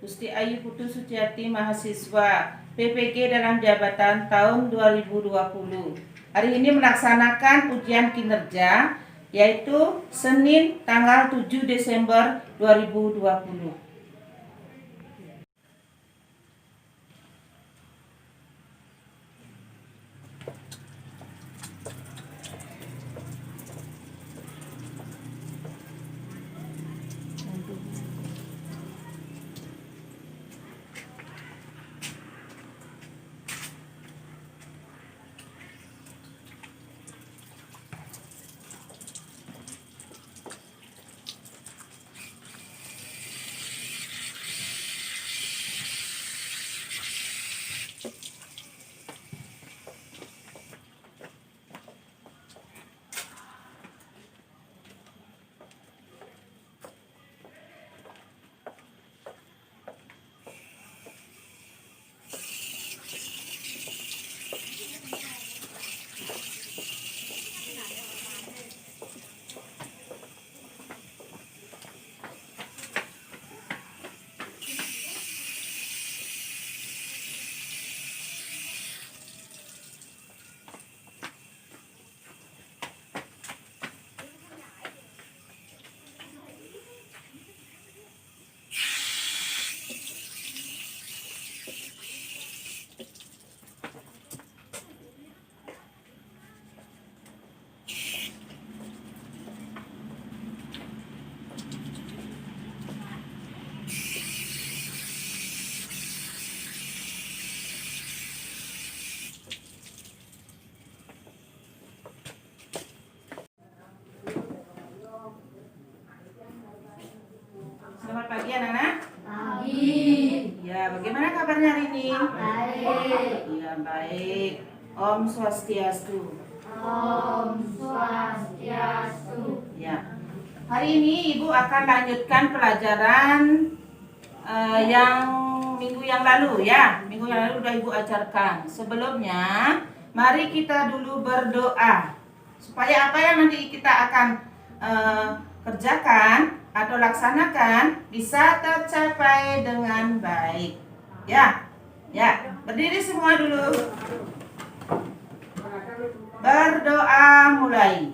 Gusti Ayu Putu Suciati, mahasiswa PPG dalam jabatan tahun 2020. Hari ini melaksanakan ujian kinerja yaitu Senin tanggal 7 Desember 2020. Selamat pagi anak-anak. Pagi. Ya, bagaimana kabarnya hari ini? Baik. Ya, baik. Om Swastiastu. Om Swastiastu. Ya. Hari ini Ibu akan lanjutkan pelajaran yang minggu yang lalu ya. Minggu yang lalu sudah Ibu ajarkan. Sebelumnya, mari kita dulu berdoa supaya apa yang nanti kita akan kerjakan atau laksanakan bisa tercapai dengan baik. Ya. Ya, berdiri semua dulu. Berdoa mulai.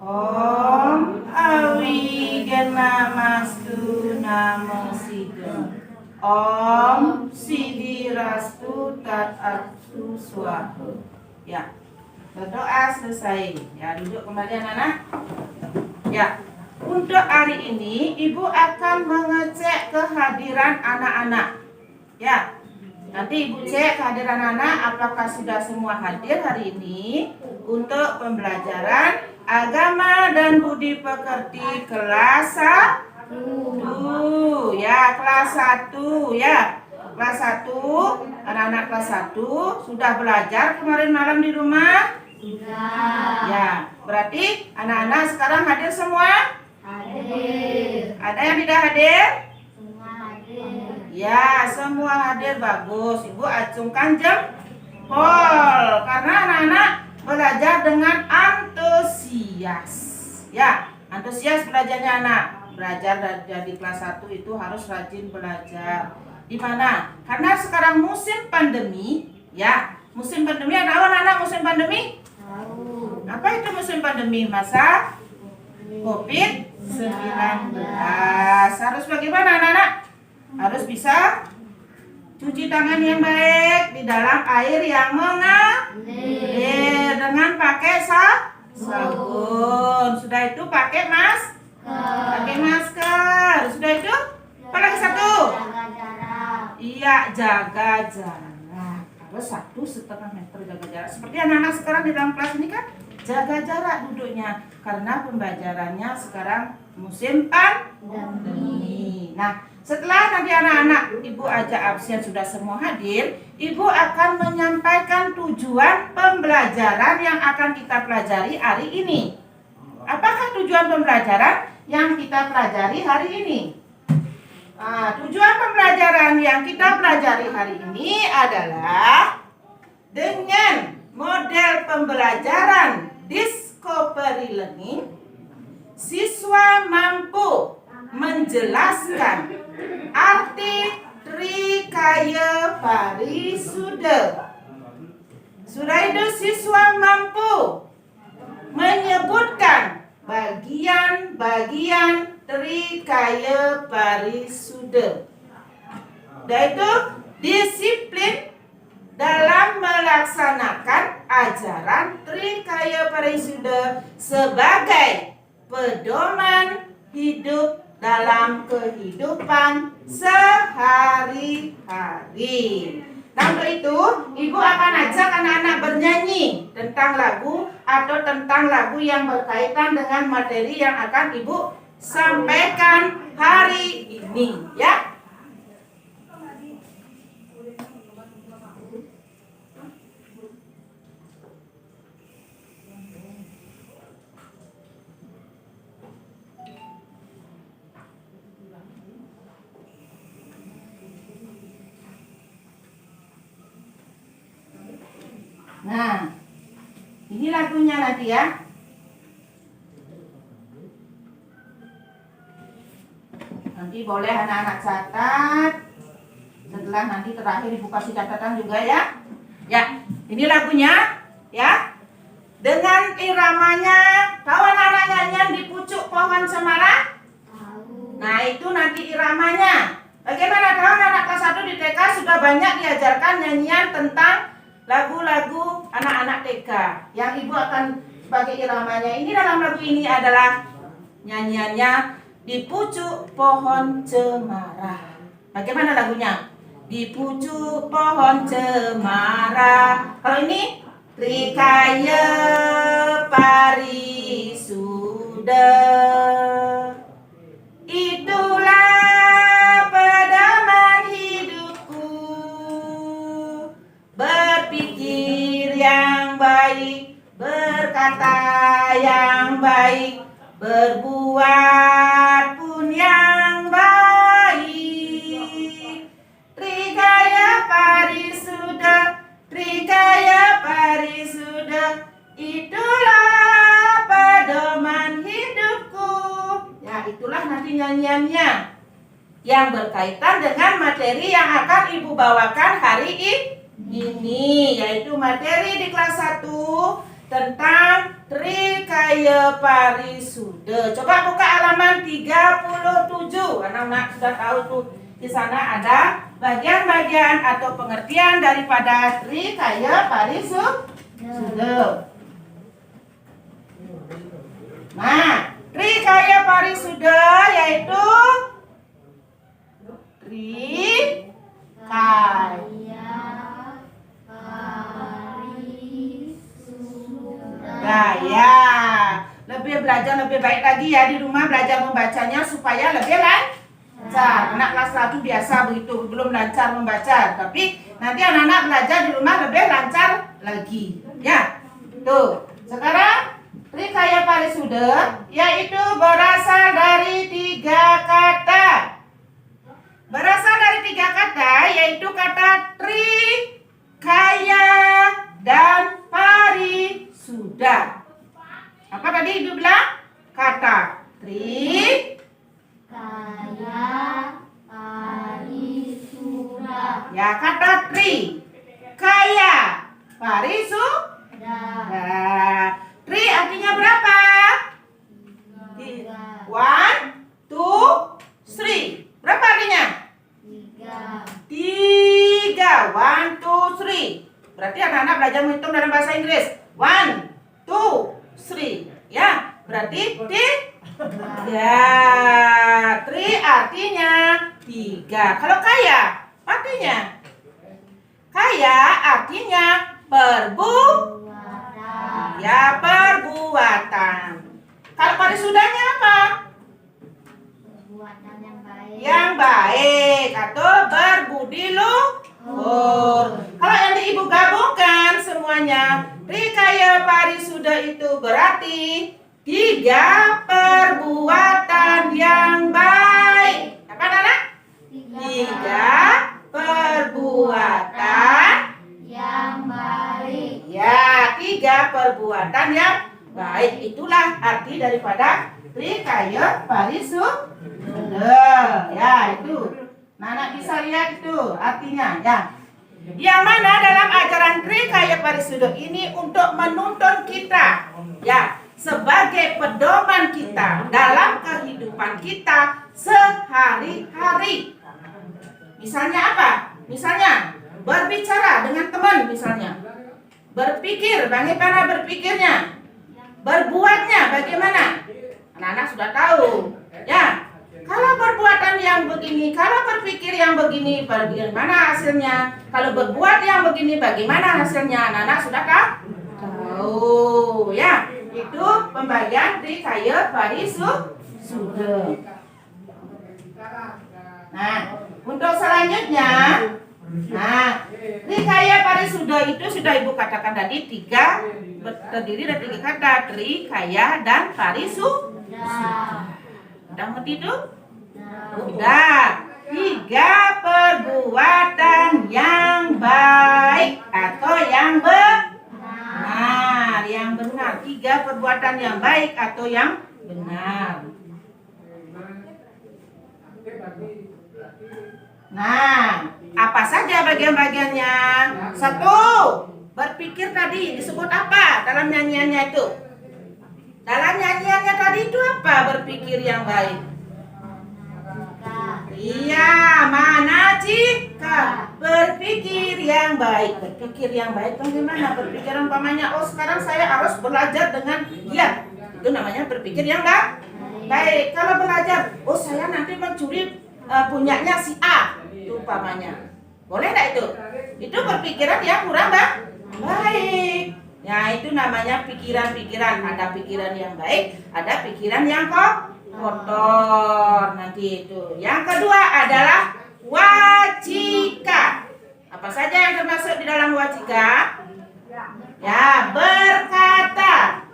Om Awi Genamastu Namo Siddham. Om Siddhirastu Tatatu Swaha. Ya. Berdoa selesai. Ya, duduk kembali anak-anak. Ya. Untuk hari ini Ibu akan mengecek kehadiran anak-anak. Ya. Nanti Ibu cek kehadiran anak apakah sudah semua hadir hari ini untuk pembelajaran agama dan budi pekerti kelas 1. Ya, kelas 1 ya. Kelas 1, anak-anak kelas 1 sudah belajar kemarin malam di rumah? Sudah. Ya, berarti anak-anak sekarang hadir semua? Hadir. Ada yang tidak hadir? Semua hadir. Ya, semua hadir, bagus. Ibu acungkan jempol karena anak-anak belajar dengan antusias. Ya, antusias belajarnya anak. Belajar dari kelas 1 itu harus rajin belajar. Di mana? Karena sekarang musim pandemi, ya. Musim pandemi, ada anak-anak musim pandemi? Tahu. Apa itu musim pandemi? Masa COVID-19. Harus bagaimana anak-anak? Harus bisa cuci tangan yang baik di dalam air yang mengalir dengan pakai sabun. Sudah itu pakai masker. Sudah itu apa lagi satu? Jaga jarak. Iya, jaga jarak. Harus 1,5 meter jaga jarak. Seperti anak-anak sekarang di dalam kelas ini kan jaga jarak duduknya karena pembelajarannya sekarang musim pandemi. Nah, setelah nanti anak-anak Ibu ajak absen sudah semua hadir, Ibu akan menyampaikan tujuan pembelajaran yang akan kita pelajari hari ini. Apakah tujuan pembelajaran yang kita pelajari hari ini? Nah, tujuan pembelajaran yang kita pelajari hari ini adalah dengan model pembelajaran discovery learning, siswa mampu menjelaskan Yaitu siswa mampu menyebutkan bagian-bagian Trikaya Parisuda. Yaitu disiplin dalam melaksanakan ajaran Trikaya Parisuda sebagai pedoman hidup dalam kehidupan sehari-hari. Nah, untuk itu, Ibu akan ajak anak-anak bernyanyi tentang lagu atau tentang lagu yang berkaitan dengan materi yang akan Ibu sampaikan hari ini, ya. Nah, ini lagunya nanti ya. Nanti boleh anak-anak catat. Setelah nanti terakhir Ibu kasih catatan juga ya. Ya, ini lagunya ya. Dengan iramanya, tahu anak-anak nyanyian di pucuk pohon cemara? Nah, itu nanti iramanya. Bagaimana tahu anak kelas 1 di TK sudah banyak diajarkan nyanyian tentang lagu-lagu anak-anak TK yang Ibu akan sebagai iramanya. Ini dalam lagu ini adalah nyanyiannya di pucuk pohon cemara. Bagaimana lagunya? Di pucuk pohon cemara. Kalau ini Trikaya Parisuda, itulah pedoman hidupku. Berpikir yang baik, berkata yang baik, berbuat pun yang baik. Trikaya Parisuda, Trikaya Parisuda, itulah pedoman hidupku. Ya, itulah nanti nyanyiannya yang berkaitan dengan materi yang akan Ibu bawakan hari ini, yaitu materi di kelas 1 tentang Trikaya Parisuda. Coba buka halaman 37. Anak-anak sudah tahu tuh, di sana ada bagian-bagian atau pengertian daripada Trikaya Parisuda. Nah, Trikaya Parisuda yaitu ya, lebih belajar lebih baik lagi ya di rumah, belajar membacanya supaya lebih lancar. Anak kelas 1 biasa begitu, belum lancar membaca, tapi nanti anak-anak belajar di rumah lebih lancar lagi. Ya, tuh. Sekarang Trikaya Parisuda yaitu berasal dari 3 kata. Berasal dari 3 kata, yaitu kata tri, kaya, dan parisuda. Apa tadi Ibu bilang? Kata tri, kaya, parisuda. ya kata tri, kaya, parisuda. Tri artinya berapa? 1, 2, 3. Berapa artinya? 3. 1, 2, 3. Berarti anak-anak belajar menghitung dalam bahasa Inggris. 1, 2, 3. Ya, berarti 3. Tri artinya 3. Kalau kaya artinya? Kaya artinya ya, perbuatan. Kalau parisudanya apa? Perbuatan yang baik. Yang baik atau berbudi luhur. Kalau yang Ibu gabungkan semuanya, Trikaya Parisuda itu berarti 3 perbuatan yang baik. Apa anak? 3 perbuatan yang baik. ya, 3 perbuatan yang baik. Itulah arti daripada Trikaya Parisuda. Ya, itu. Nah, anak bisa lihat itu artinya ya. Yang mana dalam ajaran Trikaya Parisudo ini untuk menuntun kita, ya, sebagai pedoman kita dalam kehidupan kita sehari-hari. Misalnya apa? Misalnya berbicara dengan teman, misalnya berpikir, bagaimana berpikirnya, berbuatnya bagaimana. Anak-anak sudah tahu, ya. Kalau perbuatan yang begini, kalau berpikir yang begini, bagaimana hasilnya? Kalau berbuat yang begini, bagaimana hasilnya? Anak-anak sudah tahu, ya. Itu pembagian Trikaya Parisudo. Nah, untuk selanjutnya, Trikaya Parisudo itu sudah Ibu katakan tadi terdiri dari 3 kata, Trikaya dan Parisudo. Udah ngerti itu? Udah. 3 perbuatan yang baik atau yang benar. Yang benar. 3 perbuatan yang baik atau yang benar. Nah, apa saja bagian-bagiannya? 1. Berpikir tadi disebut apa dalam nyanyiannya itu? Dalam nyanyiannya tadi itu apa berpikir yang baik? Iya, mana jika berpikir yang baik. Berpikir yang baik bagaimana? Berpikir umpamanya, oh sekarang saya harus belajar dengan giat. Itu namanya berpikir yang baik. Kalau belajar, oh saya nanti mencuri punyanya si A. Itu umpamanya. Boleh enggak itu? Itu berpikiran yang kurang baik. Ya, itu namanya pikiran-pikiran. Ada pikiran yang baik, ada pikiran yang kotor. Nanti itu. Yang kedua adalah wacika. Apa saja yang termasuk di dalam wacika? Ya, berkata.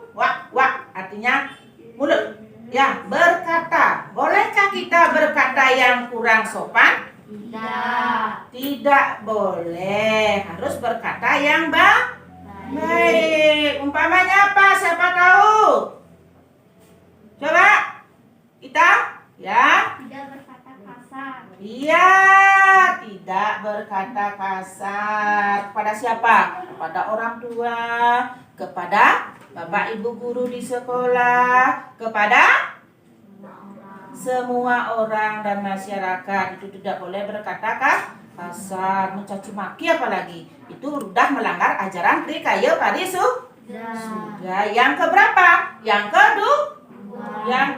Wak artinya mulut. Ya, berkata. Bolehkah kita berkata yang kurang sopan? Tidak boleh. Harus berkata yang baik. Umpamanya apa? Siapa tahu? Coba kita, ya. Tidak berkata kasar. Iya, tidak berkata kasar. Kepada siapa? Kepada orang tua, kepada bapak ibu guru di sekolah, kepada semua orang dan masyarakat. Itu tidak boleh berkata kasar, mencaci maki apalagi. Itu sudah melanggar ajaran Trikaya Parisudo. Sudah. Yang keberapa? Yang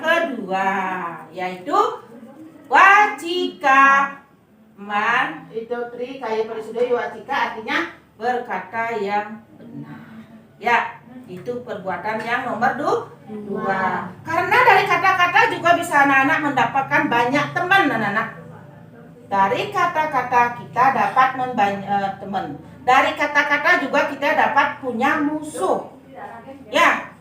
kedua, yaitu wacika. Itu Trikaya Parisudo wacika artinya berkata yang benar. Ya, itu perbuatan yang nomor 2. Karena dari kata-kata juga bisa anak-anak mendapatkan banyak teman, anak-anak. Dari kata-kata kita dapat teman. Dari kata-kata juga kita dapat punya musuh. Ya,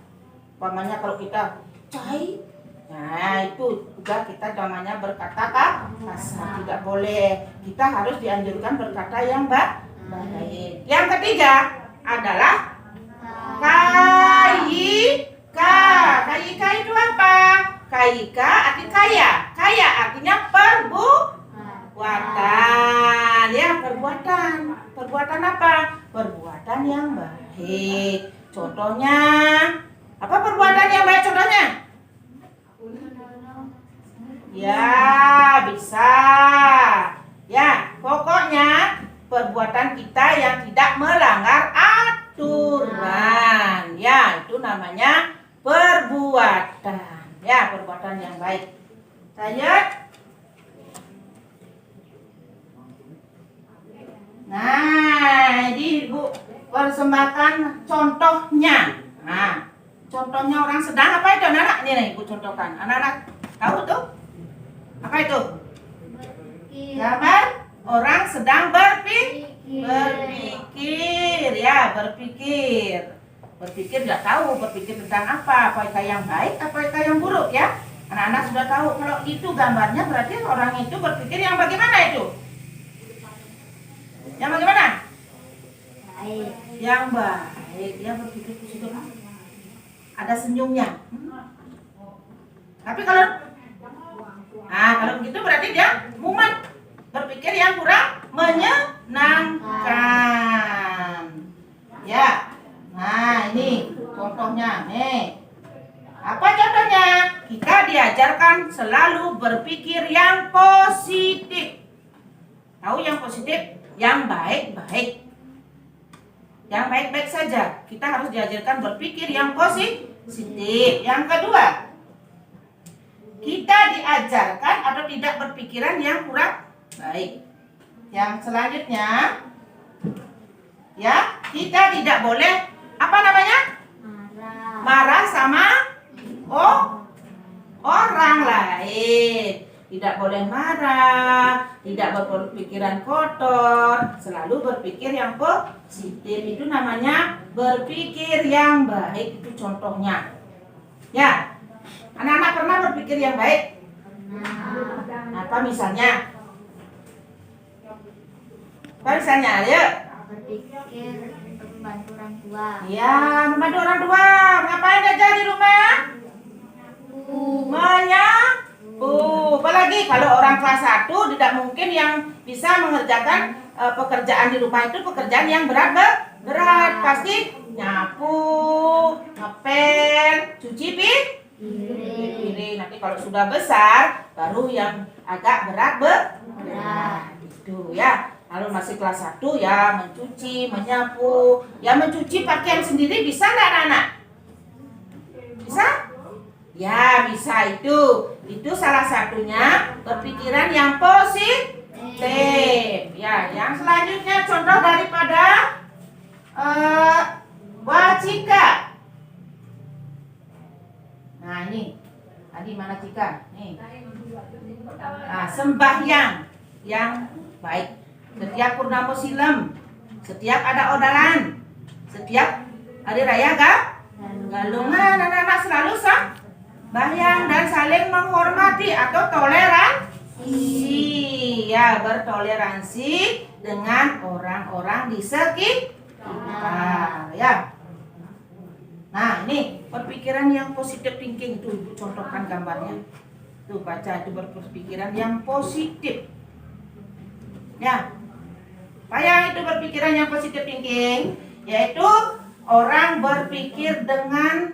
umpamanya kalau kita cai, nah itu juga kita namanya berkata kasar. Tidak boleh. Kita harus dianjurkan berkata yang baik. Yang ketiga adalah kaika. Kaika itu apa? Kaika arti kaya. Kaya artinya perbuatan. Ya, perbuatan. Perbuatan apa? Perbuatan yang baik. Contohnya, apa perbuatan yang baik contohnya? Ya, bisa. Ya, pokoknya perbuatan kita yang tidak melanggar aturan. Ya, itu namanya perbuatan. Ya, perbuatan yang baik. Lanjut. Nah, ini Ibu persembahkan contohnya. Nah, contohnya orang sedang apa itu anak-anak? Ini nih Ibu contohkan. Anak-anak tahu tuh? Apa itu? Gambar orang sedang berpikir, ya, berpikir. Berpikir nggak tahu berpikir tentang apa yang baik, apa yang buruk, ya. Anak-anak sudah tahu kalau itu gambarnya berarti orang itu berpikir yang bagaimana itu? Yang bagaimana? Baik. Yang baik, dia berpikir positif. Ada senyumnya. Tapi kalau begitu berarti dia mumet, berpikir yang kurang menyenangkan. berpikir yang positif. Tahu yang positif? Yang baik-baik. Yang baik-baik saja. Kita harus diajarkan berpikir yang positif. Yang kedua, kita diajarkan atau tidak berpikiran yang kurang baik. Yang selanjutnya, ya, kita tidak boleh apa namanya? Marah sama orang lain. Tidak boleh marah, tidak berpikiran kotor, selalu berpikir yang positif. Itu namanya berpikir yang baik, itu contohnya. Ya, anak-anak pernah berpikir yang baik? Apa misalnya? Apa misalnya, ayo? Berpikir untuk membantu orang tua. Ya, membantu orang tua. Ngapain aja di rumah? Apalagi kalau orang kelas 1 tidak mungkin yang bisa mengerjakan pekerjaan di rumah itu pekerjaan yang berat. Pasti nyapu, ngepel, cuci piring. Nanti kalau sudah besar baru yang agak berat. Itu ya. Kalau masih kelas 1 ya mencuci, menyapu, ya mencuci pakaian sendiri bisa enggak anak-anak? Bisa? Ya bisa itu. Itu salah satunya berpikiran yang positif. Ya, yang selanjutnya contoh daripada wacika. Nah ini, tadi mana Cika? Nih. Nah, sembahyang yang baik. Setiap purnama silam, setiap ada odalan, setiap hari raya galungan, anak-anak selalu sembahyang dan saling menghormati atau toleransi. Ya, bertoleransi dengan orang-orang di sekitar. Ya. Nah, ini berpikiran yang positif thinking itu Ibu contohkan gambarnya. Tuh baca itu berpikiran yang positif. Ya. Apa yang itu berpikiran yang positif thinking? Yaitu orang berpikir dengan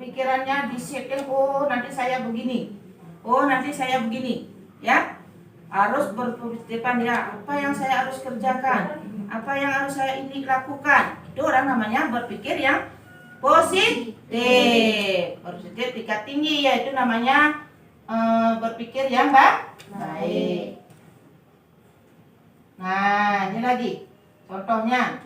pikirannya disetting, oh nanti saya begini. Oh nanti saya begini. Ya. Harus berpikiran ya, apa yang saya harus kerjakan? Apa yang harus saya ini lakukan? Itu orang namanya berpikir yang positif. Positif tingkat tinggi, yaitu namanya berpikir yang baik. Nah, ini lagi contohnya.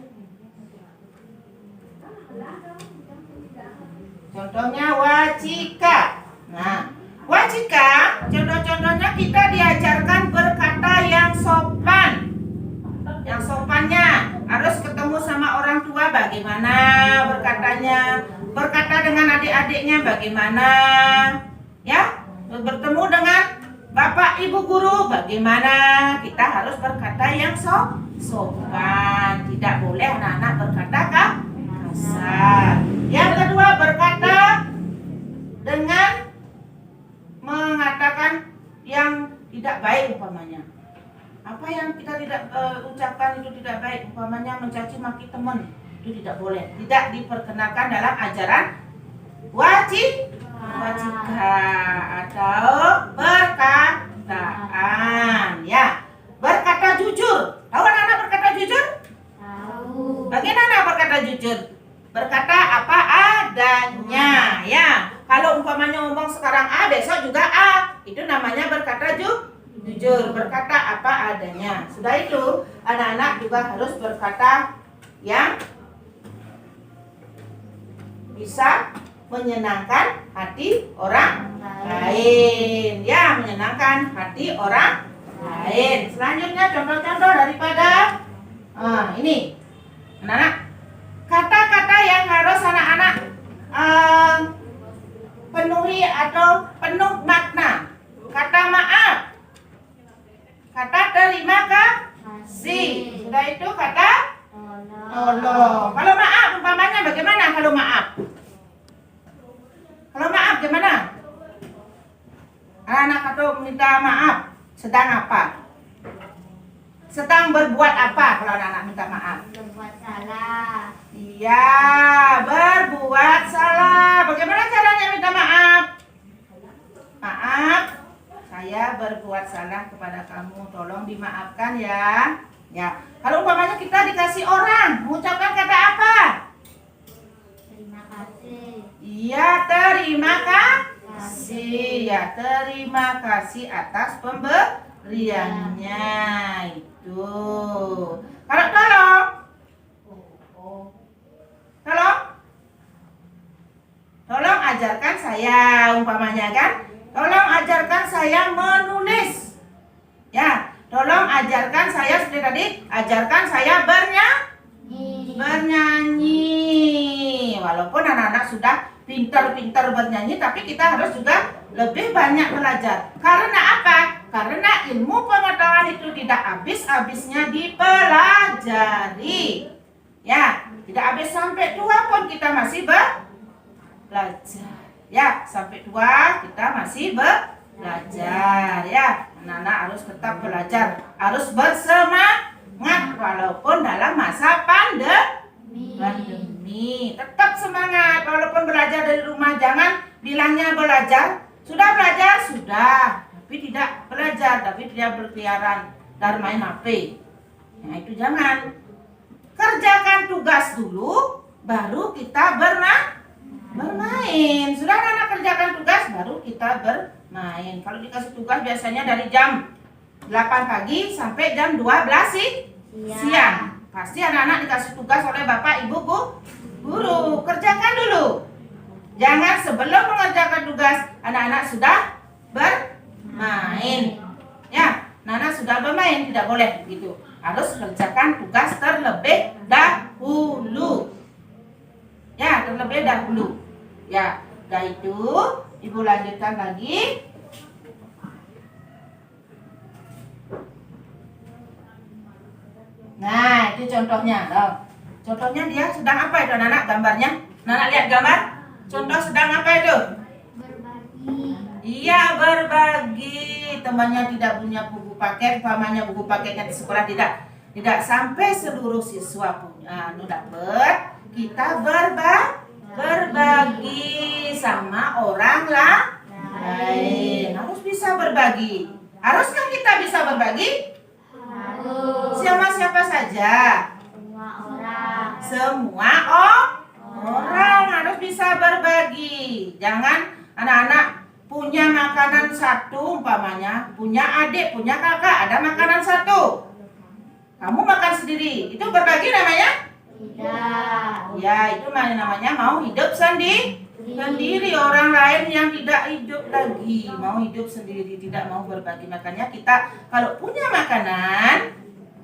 Contohnya wacika. Nah, wacika contoh-contohnya kita diajarkan berkata yang sopan. Yang sopannya harus ketemu sama orang tua bagaimana berkatanya, berkata dengan adik-adiknya bagaimana, ya, bertemu dengan bapak ibu guru bagaimana. Kita harus berkata yang sopan, tidak boleh anak-anak berkata kasar. Yang kedua, berkata dengan mengatakan yang tidak baik umpamanya. Apa yang kita tidak ucapkan itu tidak baik, umpamanya mencaci maki teman, itu tidak boleh, tidak diperkenalkan dalam ajaran wacika atau perkataan. Ya, berkata jujur. Tahu anak-anak berkata jujur? Tahu. Bagaimana berkata jujur? Berkata apa adanya. Ya, kalau umpamanya ngomong sekarang A, besok juga A, itu namanya berkata jujur, berkata apa adanya. Sudah itu, anak-anak juga harus berkata yang bisa menyenangkan hati orang lain. Ya, menyenangkan hati orang lain. Selanjutnya contoh-contoh daripada ini. Anak-anak, kata-kata yang harus anak-anak penuhi atau penuh makna. Kata maaf, kata terima kasih. Sudah itu kata tolong. Kalau maaf umpamanya bagaimana kalau maaf? Kalau maaf gimana? Anak atau minta maaf sedang apa? Sedang berbuat apa kalau anak-anak minta maaf? Berbuat salah. Iya, berbuat salah. Bagaimana caranya minta maaf? Maaf, saya berbuat salah kepada kamu, tolong dimaafkan ya. Ya, kalau umpamanya kita dikasih orang, mengucapkan kata apa? Terima kasih. Iya, terima kasih. Ya, terima kasih atas pemberiannya itu. Kalau tolong, tolong ajarkan saya, umpamanya kan? Tolong ajarkan saya menulis. Ya, tolong ajarkan saya seperti tadi, ajarkan saya bernyanyi. Walaupun anak-anak sudah pintar-pintar bernyanyi, tapi kita harus juga lebih banyak belajar. Karena apa? Karena ilmu pengetahuan itu tidak habis-habisnya dipelajari. Ya, tidak habis sampai tua pun kita masih belajar. Ya, sampai tua kita masih belajar ya. Anak-anak harus tetap belajar, harus bersemangat walaupun dalam masa pandemi. Tetap semangat walaupun belajar dari rumah. Jangan bilangnya belajar. Sudah belajar? Sudah. Tapi tidak belajar, tapi tidak berkeliaran dan main HP. Nah, itu jangan. Kerjakan tugas dulu, baru kita bermain. Sudah anak kerjakan tugas, baru kita bermain. Kalau dikasih tugas biasanya dari jam 8 pagi sampai jam 12 siang. Pasti anak-anak dikasih tugas oleh bapak, ibu, guru. Kerjakan dulu. Jangan sebelum mengerjakan tugas, anak-anak sudah bermain. Ya, anak-anak sudah bermain, tidak boleh begitu. Harus kerjakan tugas terlebih dahulu. Ya, terlebih dahulu. Ya, udah itu ibu lanjutkan lagi. Nah, itu contohnya. Contohnya dia sedang apa itu anak-anak gambarnya? Anak lihat gambar? Contoh sedang apa itu? Berbagi. Iya, berbagi. Temannya tidak punya buku paket, umpamanya buku paketnya di sekolah tidak sampai seluruh siswa punya. Dapat, kita berbagi sama orang lain. Harus bisa berbagi. Haruskah kita bisa berbagi? Harus. Siapa saja? Semua Orang harus bisa berbagi. Jangan anak-anak punya makanan satu, umpamanya punya adik, punya kakak, ada makanan satu. Kamu makan sendiri, itu berbagi namanya? Tidak. Ya, itu namanya mau hidup sendiri. Orang lain yang tidak hidup lagi, mau hidup sendiri, tidak mau berbagi. Makanya kita kalau punya makanan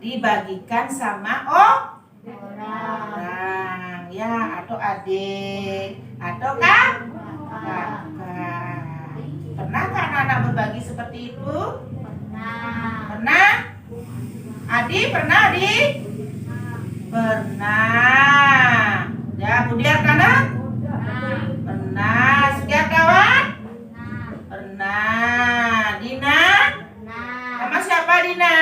dibagikan sama Orang. orang, ya, atau adik, atau kakak. Pernahkah anak-anak berbagi seperti itu? Pernah? Adi pernah, Adi? Pernah. Ya, Budiar pernah? Pernah. Setiakawan? Pernah. Dina? Sama siapa Dina?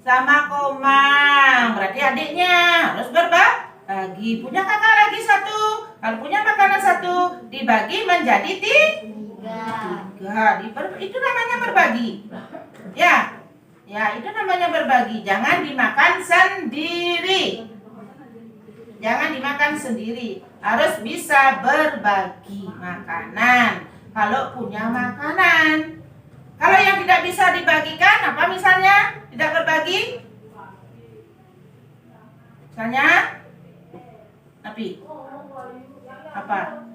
Sama Komang. Berarti adiknya harus berbagi. Punya kakak lagi satu. Kalau punya makanan satu, dibagi menjadi tiga. Itu namanya berbagi. Ya, itu namanya berbagi. Jangan dimakan sendiri. Harus bisa berbagi makanan. Kalau punya makanan. Kalau yang tidak bisa dibagikan, apa misalnya? Tidak berbagi? Misalnya? Apa?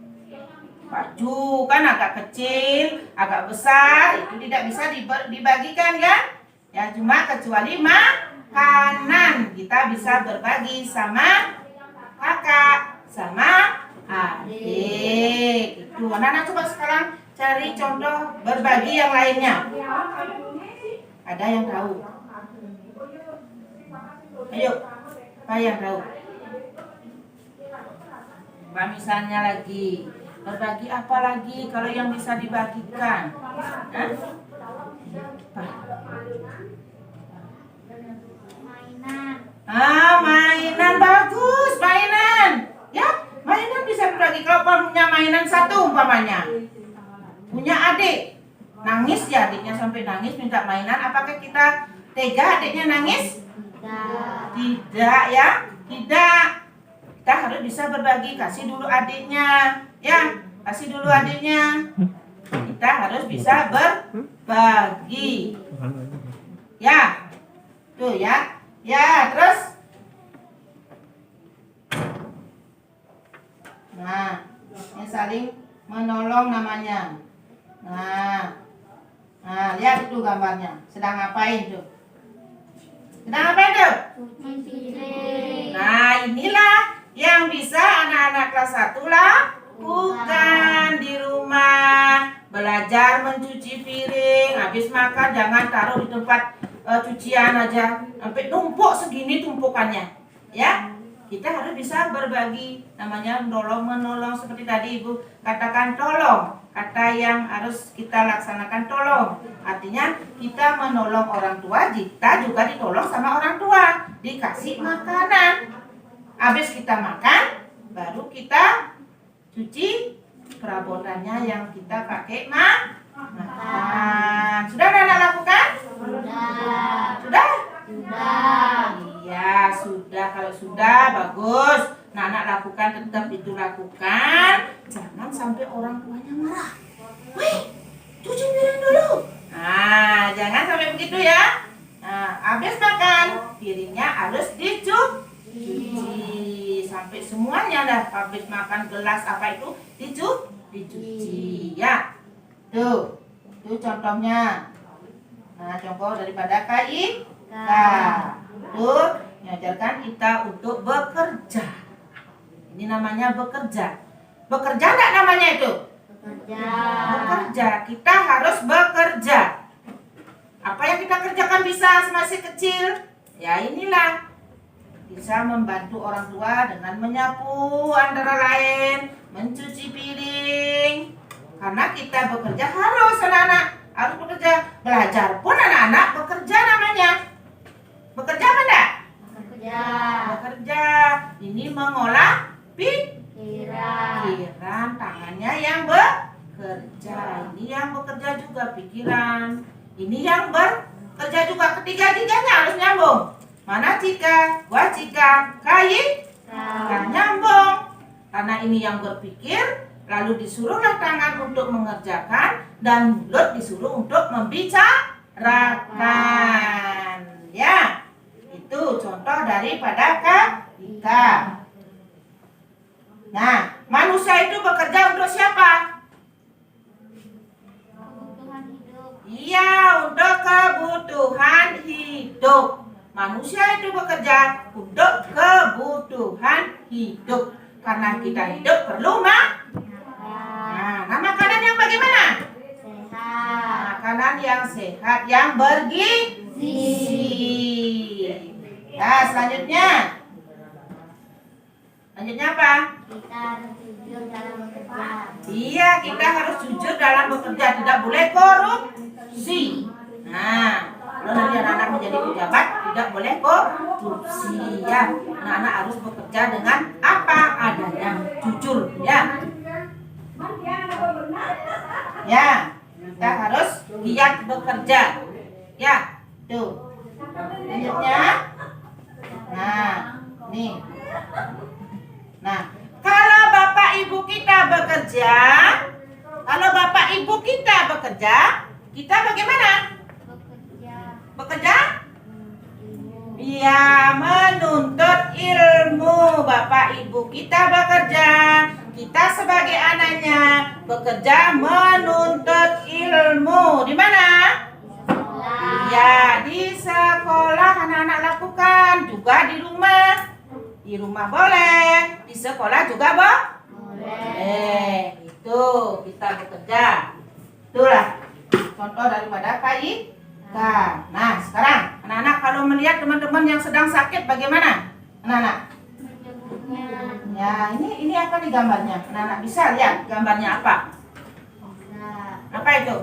Baju kan agak kecil, agak besar, itu tidak bisa dibagikan kan? Ya, cuma kecuali makanan kita bisa berbagi sama kakak, sama adik. Itu. Anak-anak coba sekarang cari contoh berbagi yang lainnya. Ada yang tahu? Ayo, apa yang tahu? Misalnya lagi berbagi apa lagi kalau yang bisa dibagikan? Mainan bagus, mainan. Ya, mainan bisa berbagi. Kalau punya mainan satu umpamanya, punya adik, adiknya sampai nangis minta mainan, apakah kita tega adiknya nangis? Tidak. Tidak ya, tidak. Kita harus bisa berbagi, kasih dulu adiknya, ya, kasih dulu adiknya. Kita harus bisa berbagi, ya, tuh ya, ya, terus. Nah, ini saling menolong namanya. Nah, lihat itu gambarnya. Sedang ngapain tuh? Sedang ngapain tuh? Cuci piring. Nah, inilah yang bisa anak-anak kelas 1 lakukan di rumah. Belajar mencuci piring. Habis makan jangan taruh di tempat cucian aja. Sampai numpuk segini tumpukannya. Ya, kita harus bisa berbagi. Namanya menolong seperti tadi Ibu katakan tolong. Kata yang harus kita laksanakan tolong. Artinya kita menolong orang tua, kita juga ditolong sama orang tua. Dikasih makanan. Habis kita makan, baru kita cuci perabotannya yang kita pakai makan. Sudah anak lakukan? Sudah. Sudah? Sudah. Iya, sudah. Kalau sudah, bagus. Nah, anak lakukan, tetap itu lakukan. Jangan sampai orang tuanya marah. Wih, cuci piring dulu. Nah, jangan sampai begitu ya. Nah, habis makan, piringnya harus dicuci. Sampai semuanya dah. Habis makan gelas apa itu, dicuci. Ya, tuh. Itu contohnya. Nah, contoh daripada KIK. Tuh, mengajarkan kita untuk bekerja. Ini namanya bekerja. Bekerja enggak namanya itu? Bekerja. Bekerja. Kita harus bekerja. Apa yang kita kerjakan bisa masih kecil? Ya inilah. Bisa membantu orang tua dengan menyapu antara lain, mencuci piring. Karena kita bekerja harus anak-anak harus bekerja. Belajar pun anak-anak bekerja namanya. Bekerja apa enggak? Bekerja. Bekerja. Ini mengolah Pikiran. tangannya yang bekerja. Ini yang bekerja juga pikiran. Ini yang bekerja juga. Ketiga-tiganya harus nyambung. Mana Cika, gua Cika, kan nyambung. Karena ini yang berpikir, lalu disuruhlah tangan untuk mengerjakan dan mulut disuruh untuk membicarakan. Ya, itu contoh daripada KIK. Nah, manusia itu bekerja untuk siapa? Kebutuhan hidup. Iya, untuk kebutuhan hidup. Manusia itu bekerja untuk kebutuhan hidup. Karena kita hidup perlu Makan. nah, makanan yang bagaimana? Sehat. Makanan yang sehat, yang bergizi. Nah, selanjutnya. Selanjutnya apa? Kita harus jujur dalam bekerja. Iya, kita harus jujur dalam bekerja, tidak boleh korupsi. Nah, kalau nanti anak-anak menjadi pejabat, tidak boleh korupsi ya. Anak-anak harus bekerja dengan apa adanya, jujur ya. Ya, kita harus giat bekerja. Ya, tuh. Selanjutnya. Nah, nih. Nah, kalau Bapak Ibu kita bekerja, kita bagaimana? Bekerja? Iya, menuntut ilmu. Bapak Ibu kita bekerja. Kita sebagai anaknya bekerja menuntut ilmu. Di mana? Iya, di sekolah anak-anak lakukan, juga di rumah. Di rumah boleh, di sekolah juga boleh. Itu kita bekerja. Itulah contoh daripada KIK. Nah, sekarang anak-anak kalau melihat teman-teman yang sedang sakit bagaimana? Anak-anak? Ya, ini apa nih gambarnya? Anak-anak bisa lihat gambarnya apa? Apa itu?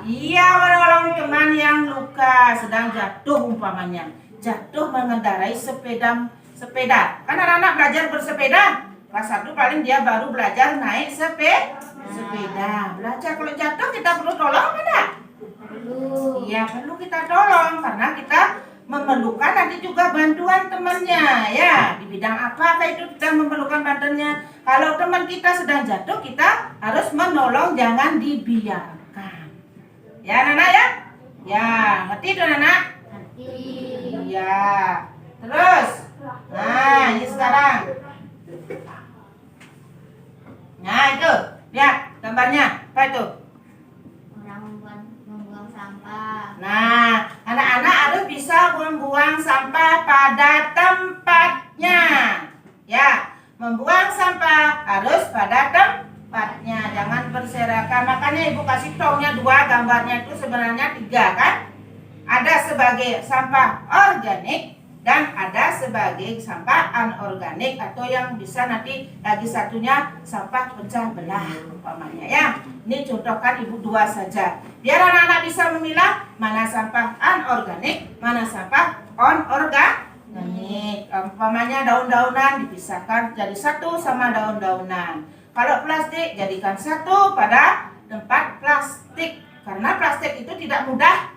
Iya, menolong teman yang luka, sedang jatuh umpamanya. Jatuh mengendarai sepeda. Kan anak-anak belajar bersepeda? Kelas 1 paling dia baru belajar naik sepeda. Belajar kalau jatuh kita perlu tolong enggak? Perlu. Iya, perlu kita tolong karena kita memerlukan nanti juga bantuan temannya ya. Di bidang apa itu kita memerlukan bantuannya. Kalau teman kita sedang jatuh, kita harus menolong, jangan dibiarkan. Ya, Nana ya? Ya, ngerti tuh Nana? Nanti. Iya. Terus. Nah, ini sekarang. Nah, itu. Lihat gambarnya. Apa itu? Orang membuang sampah. Nah, anak-anak harus bisa membuang sampah pada tempatnya. Ya, membuang sampah harus pada tempatnya. Jangan berserakan. Makanya Ibu kasih contohnya 2, gambarnya itu sebenarnya 3 kan? Ada sebagai sampah organik dan ada sebagai sampah anorganik atau yang bisa nanti lagi satunya sampah pecah belah umpamanya ya. Ini contohkan Ibu 2 saja. Biar anak-anak bisa memilah mana sampah anorganik, mana sampah onorganik. Umpamanya daun-daunan dipisahkan jadi satu sama daun-daunan. Kalau plastik jadikan satu pada tempat plastik. Karena plastik itu tidak mudah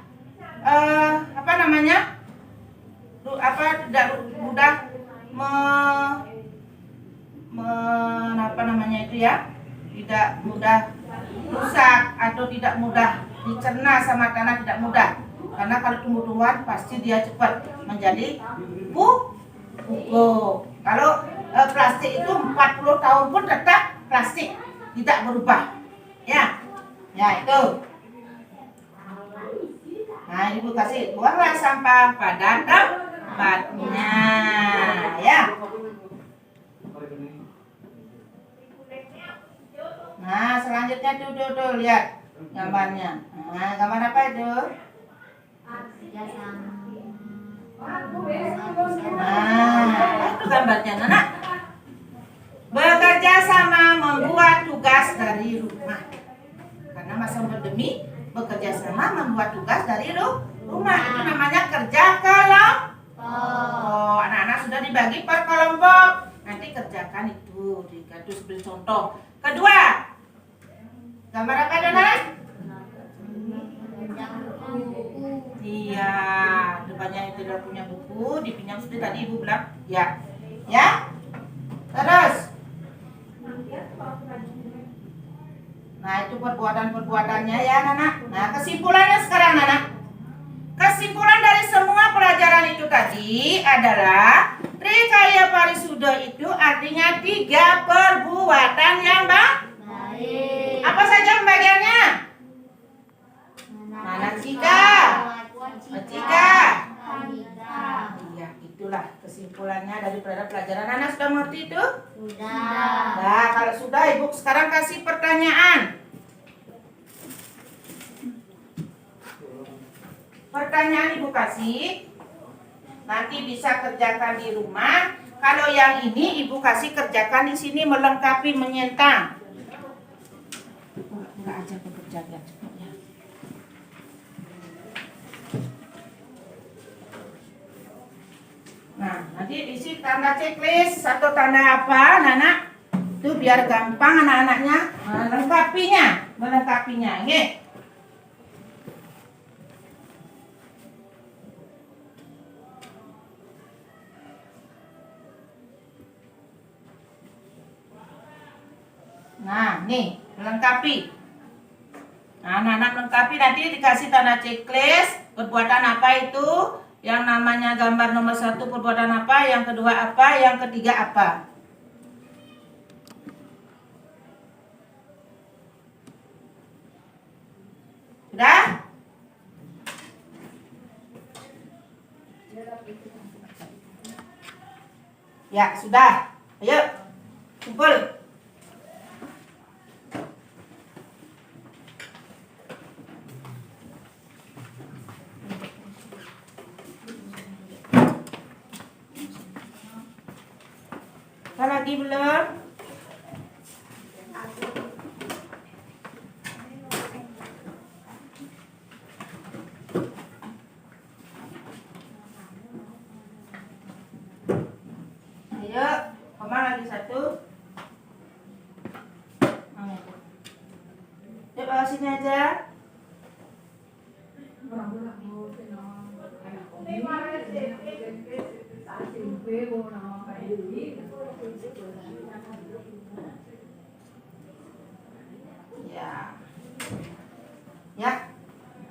tidak mudah tidak mudah rusak atau tidak mudah dicerna sama tanah, tidak mudah. Karena kalau tumbuh-tumbuhan pasti dia cepat menjadi pupuk. Kalau plastik itu 40 tahun pun tetap plastik, tidak berubah. Ya. Ya, itu. Nah, Ibu kasih buanglah sampah pada tempatnya, ya. Nah, selanjutnya tuh lihat gambarnya. Nah, gambar apa itu? Nah, itu gambarnya, Nana. Bekerja sama membuat tugas dari rumah. Karena masa pandemi, bekerja sama membuat tugas dari rumah. Itu namanya kerja kelompok. Oh, anak-anak sudah dibagi per kelompok. Nanti kerjakan itu. Terus beri contoh. Kedua, gambar apa Dona? Iya, depannya itu tidak punya buku, dipinjam seperti tadi Ibu bilang. Ya, ya. Terus. Nah, itu perbuatan-perbuatannya ya, Nana. Nah, kesimpulannya sekarang, Nana. Kesimpulan dari semua pelajaran itu tadi adalah Trikaya Parisudo itu artinya 3 perbuatan yang baik. Apa saja pembagiannya? Manasika, Wacika. Iya, itulah kesimpulannya dari pelajaran. Nana sudah mengerti itu? Sudah. Nah, kalau sudah, Ibu sekarang kasih pertanyaan. Pertanyaan Ibu kasih, nanti bisa kerjakan di rumah. Kalau yang ini Ibu kasih kerjakan di sini melengkapi menyentang. Enggak aja pekerjaan cepatnya. Nah, nanti isi tanda checklist atau tanda apa, Nana? Itu biar gampang anak-anaknya melengkapinya. Nggih. Nah, nih, melengkapi. Nah, anak-anak melengkapi nanti dikasih tanda checklist. Perbuatan apa itu? Yang namanya gambar nomor 1 perbuatan apa? Yang kedua apa? Yang ketiga apa? Sudah? Ya, sudah. Ayo, kumpul. Lagi belum? Ayo, Mama lagi 1. sini aja. Ya. Ya.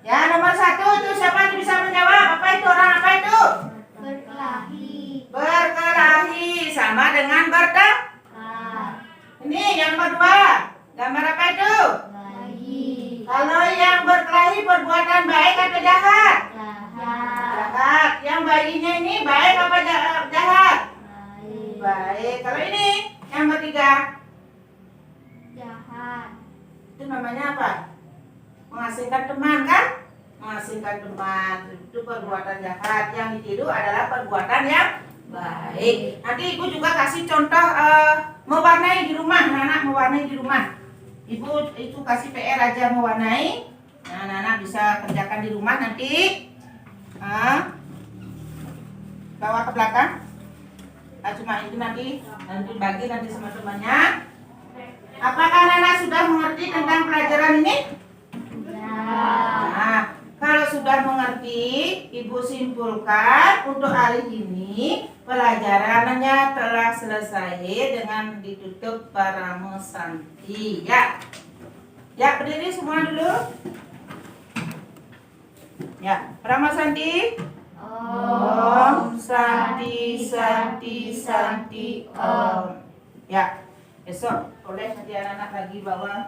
Ya, nomor 1 itu siapa yang bisa menjawab? Apa itu? Orang apa itu? Berkelahi. Berkelahi sama dengan bertengkar. Ini yang kedua. Gambar apa itu? Bayi. Kalau yang berkelahi perbuatan baik atau jahat? Jahat. Jahat. Yang bayinya ini baik apa jahat? Baik. Baik. Kalau ini yang ketiga, Jahat. itu namanya apa? Mengasingkan teman kan? Mengasingkan teman itu perbuatan jahat. Yang ditiru adalah perbuatan yang baik. Nanti ibu juga kasih contoh mewarnai di rumah, anak-anak mewarnai di rumah. Ibu itu kasih PR aja mewarnai. Nah, anak-anak bisa kerjakan di rumah nanti. Bawa ke belakang. Cuma itu nanti bagi nanti sama temannya. Apakah anak-anak sudah mengerti tentang pelajaran ini? Nah, kalau sudah mengerti, ibu simpulkan untuk hari ini pelajarannya telah selesai dengan ditutup Paramo Santi. Ya, ya berdiri semua dulu. Ya, Paramo Santi. Om Santi Santi Santi Om. Ya, besok boleh nanti anak-anak lagi bawa